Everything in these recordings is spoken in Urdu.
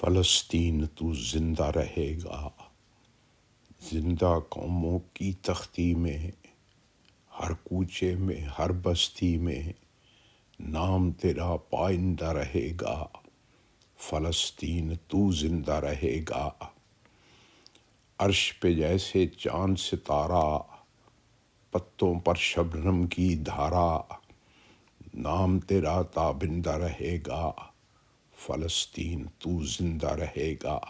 فلسطین تو زندہ رہے گا، زندہ قوموں کی تختی میں، ہر کوچے میں، ہر بستی میں نام تیرا پائندہ رہے گا۔ فلسطین تو زندہ رہے گا۔ عرش پہ جیسے چاند ستارہ، پتوں پر شبنم کی دھارا، نام تیرا تابندہ رہے گا۔ فلسطین تو زندہ رہے گا۔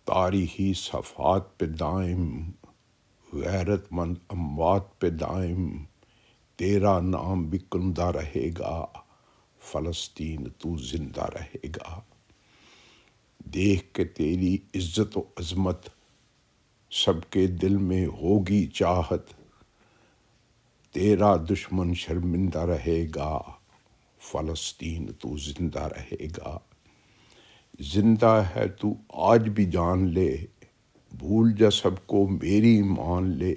تاریخی صفحات پہ دائم، غیرت مند اموات پہ دائم تیرا نام بھی کندہ رہے گا۔ فلسطین تو زندہ رہے گا۔ دیکھ کے تیری عزت و عظمت سب کے دل میں ہوگی چاہت، تیرا دشمن شرمندہ رہے گا۔ فلسطین تو زندہ رہے گا۔ زندہ ہے تو آج بھی جان لے، بھول جا سب کو میری مان لے،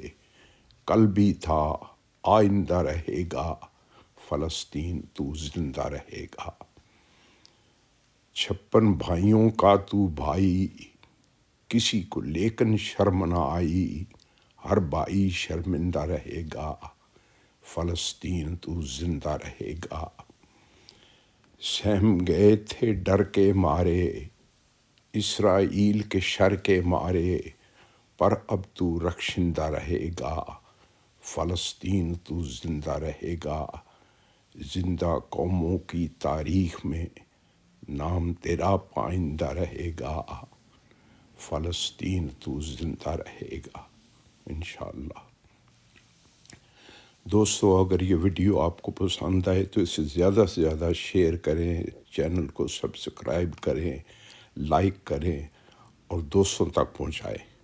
کل بھی تھا آئندہ رہے گا۔ فلسطین تو زندہ رہے گا۔ 56 بھائیوں کا تو بھائی، کسی کو لیکن شرم نہ آئی، ہر بھائی شرمندہ رہے گا۔ فلسطین تو زندہ رہے گا۔ سہم گئے تھے ڈر کے مارے، اسرائیل کے شر کے مارے، پر اب تو رخشندہ رہے گا۔ فلسطین تو زندہ رہے گا۔ زندہ قوموں کی تاریخ میں نام تیرا پائندہ رہے گا۔ فلسطین تو زندہ رہے گا انشاءاللہ۔ دوستو، اگر یہ ویڈیو آپ کو پسند آئے تو اسے زیادہ سے زیادہ شیئر کریں، چینل کو سبسکرائب کریں، لائک کریں اور دوستوں تک پہنچائیں۔